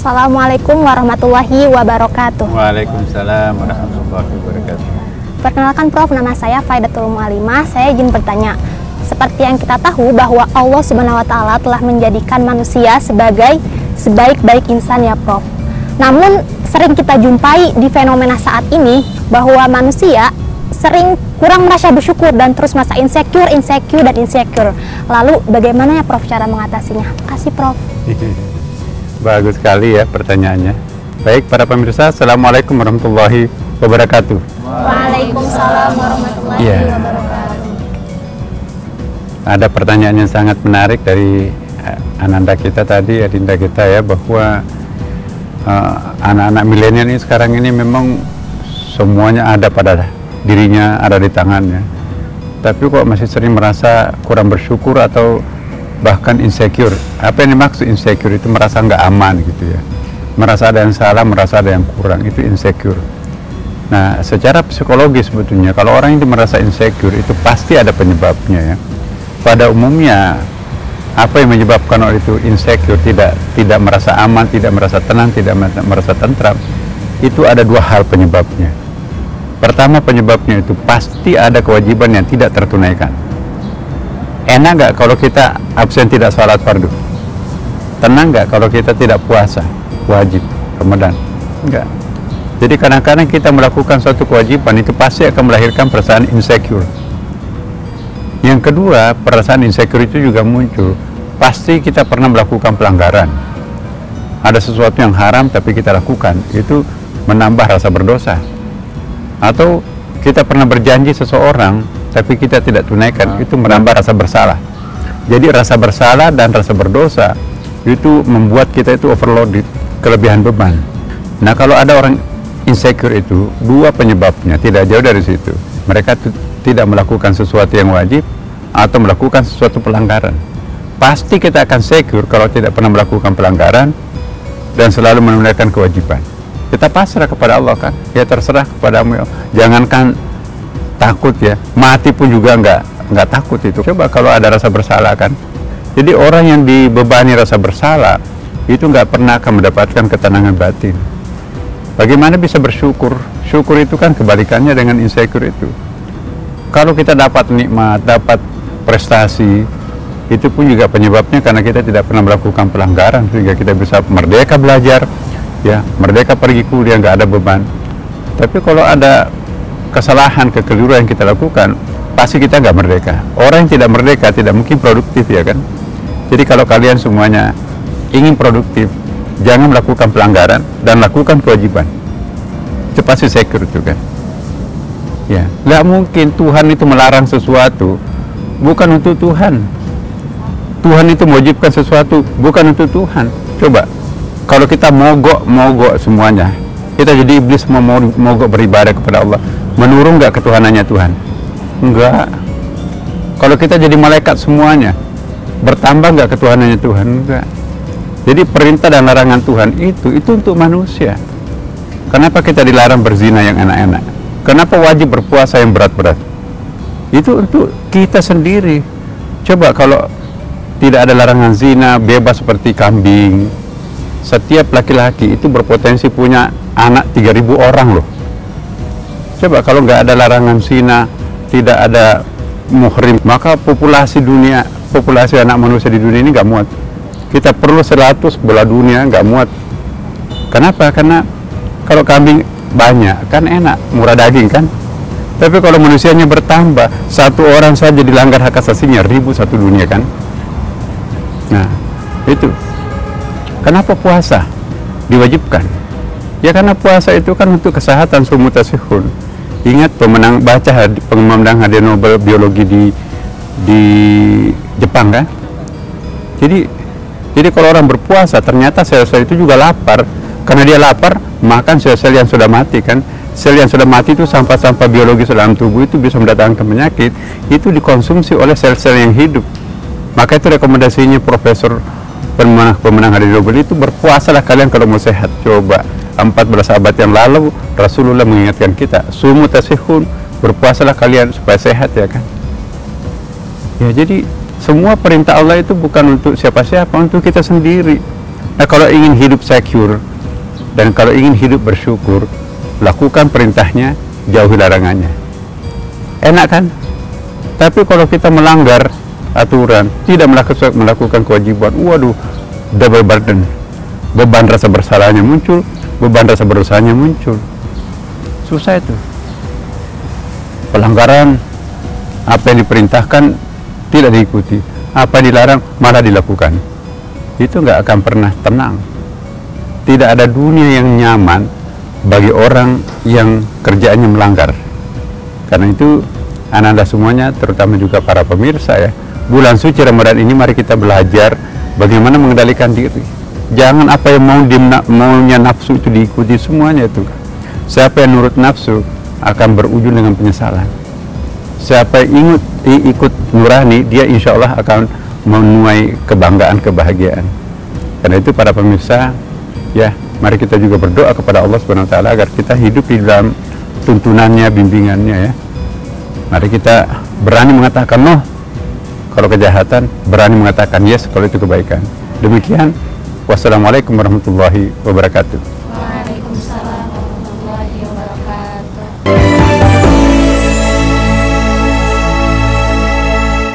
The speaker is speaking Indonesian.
Assalamualaikum warahmatullahi wabarakatuh. Waalaikumsalam warahmatullahi wabarakatuh. Perkenalkan Prof, nama saya Faidatul Mu'alimah. Saya izin bertanya, seperti yang kita tahu bahwa Allah Subhanahu wa Ta'ala telah menjadikan manusia sebagai sebaik-baik insan ya Prof. Namun sering kita jumpai di fenomena saat ini bahwa manusia sering kurang merasa bersyukur dan terus merasa insecure. Lalu bagaimana ya Prof cara mengatasinya? Kasih Prof. Bagus sekali ya pertanyaannya. Baik para pemirsa, Assalamualaikum warahmatullahi wabarakatuh. Waalaikumsalam warahmatullahi wabarakatuh. Ada pertanyaan yang sangat menarik dari Ananda kita tadi, Adinda kita ya, bahwa anak-anak milenial ini sekarang ini memang semuanya ada pada dirinya, ada di tangannya. Tapi kok masih sering merasa kurang bersyukur atau bahkan insecure. Apa yang dimaksud insecure itu? Merasa nggak aman gitu ya. Merasa ada yang salah, merasa ada yang kurang, itu insecure. Nah, secara psikologis sebetulnya kalau orang yang merasa insecure itu pasti ada penyebabnya ya. Pada umumnya apa yang menyebabkan orang itu insecure, tidak merasa aman, tidak merasa tenang, tidak merasa tentram, itu ada dua hal penyebabnya. Pertama, penyebabnya itu pasti ada kewajiban yang tidak tertunaikan. Enak nggak kalau kita absen tidak sholat fardu? Tenang nggak kalau kita tidak puasa wajib Ramadan? Enggak. Jadi kadang-kadang kita melakukan suatu kewajiban itu pasti akan melahirkan perasaan insecure. Yang kedua, perasaan insecure itu juga muncul pasti kita pernah melakukan pelanggaran. Ada sesuatu yang haram tapi kita lakukan, itu menambah rasa berdosa. Atau kita pernah berjanji seseorang tapi kita tidak tunaikan, itu menambah rasa bersalah. Jadi rasa bersalah dan rasa berdosa itu membuat kita itu overloaded, kelebihan beban. Nah, kalau ada orang insecure itu dua penyebabnya, tidak jauh dari situ. Mereka tidak melakukan sesuatu yang wajib atau melakukan sesuatu pelanggaran. Pasti kita akan secure kalau tidak pernah melakukan pelanggaran dan selalu menunaikan kewajiban. Kita pasrah kepada Allah kan, ya terserah kepadamu ya. Jangankan takut ya, mati pun juga nggak takut itu. Coba kalau ada rasa bersalah kan. Jadi orang yang dibebani rasa bersalah itu nggak pernah akan mendapatkan ketenangan batin. Bagaimana bisa bersyukur? Syukur itu kan kebalikannya dengan insecure itu. Kalau kita dapat nikmat, dapat prestasi, itu pun juga penyebabnya karena kita tidak pernah melakukan pelanggaran, sehingga kita bisa merdeka belajar, ya, merdeka pergi kuliah, nggak ada beban. Tapi kalau ada kesalahan, kekeliruan yang kita lakukan, pasti kita nggak merdeka. Orang yang tidak merdeka tidak mungkin produktif ya kan. Jadi kalau kalian semuanya ingin produktif, jangan melakukan pelanggaran dan lakukan kewajiban. Itu pasti secure itu kan. Ya, nggak mungkin Tuhan itu melarang sesuatu bukan untuk Tuhan. Tuhan itu mewajibkan sesuatu bukan untuk Tuhan. Coba kalau kita mogok semuanya, kita jadi iblis mau mogok beribadah kepada Allah, menurun nggak ketuhanannya Tuhan? Enggak. Kalau kita jadi malaikat semuanya, bertambah nggak ketuhanannya Tuhan? Enggak. Jadi perintah dan larangan Tuhan itu untuk manusia. Kenapa kita dilarang berzina yang enak-enak? Kenapa wajib berpuasa yang berat-berat? Itu untuk kita sendiri. Coba kalau tidak ada larangan zina, bebas seperti kambing, setiap laki-laki itu berpotensi punya anak 3.000 orang loh. Coba kalau nggak ada larangan zina, tidak ada muhrim, maka populasi anak manusia di dunia ini nggak muat. Kita perlu 100 bola dunia, nggak muat. Kenapa? Karena kalau kambing banyak kan enak, murah daging kan. Tapi kalau manusianya bertambah, satu orang saja dilanggar hak asasinya, 1.000 satu dunia kan. Nah itu kenapa puasa diwajibkan? Ya karena puasa itu kan untuk kesehatan sumutasihun. Ingat pemenang hadiah Nobel biologi di Jepang kan. Jadi kalau orang berpuasa ternyata sel-sel itu juga lapar. Karena dia lapar, makan sel-sel yang sudah mati kan. Sel yang sudah mati itu sampah-sampah biologis dalam tubuh itu bisa mendatangkan penyakit. Itu dikonsumsi oleh sel-sel yang hidup. Maka itu rekomendasinya Profesor pemenang hadiah Nobel itu, berpuasalah kalian kalau mau sehat. Coba 14 abad yang lalu Rasulullah mengingatkan kita, sumu tasihun, berpuasalah kalian supaya sehat ya kan. Ya jadi semua perintah Allah itu bukan untuk siapa-siapa, untuk kita sendiri. Nah, kalau ingin hidup secure dan kalau ingin hidup bersyukur, lakukan perintahnya, jauhi larangannya. Enak kan? Tapi kalau kita melanggar aturan, tidak melakukan kewajiban, waduh, double burden. Beban rasa bersalahnya muncul, beban rasa berdosanya muncul. Susah itu. Pelanggaran, apa yang diperintahkan tidak diikuti, apa yang dilarang malah dilakukan. Itu nggak akan pernah tenang. Tidak ada dunia yang nyaman bagi orang yang kerjaannya melanggar. Karena itu anak-anak semuanya, terutama juga para pemirsa ya, bulan suci Ramadan ini mari kita belajar bagaimana mengendalikan diri. Jangan apa yang maunya nafsu itu diikuti semuanya itu. Siapa yang nurut nafsu akan berujung dengan penyesalan. Siapa yang ikut nurani, dia insya Allah akan menuai kebanggaan, kebahagiaan. Karena itu para pemirsa, ya, mari kita juga berdoa kepada Allah Subhanahu wa taala agar kita hidup di dalam tuntunannya, bimbingannya ya. Mari kita berani mengatakan no kalau kejahatan, berani mengatakan yes kalau itu kebaikan. Demikian, wassalamualaikum warahmatullahi wabarakatuh.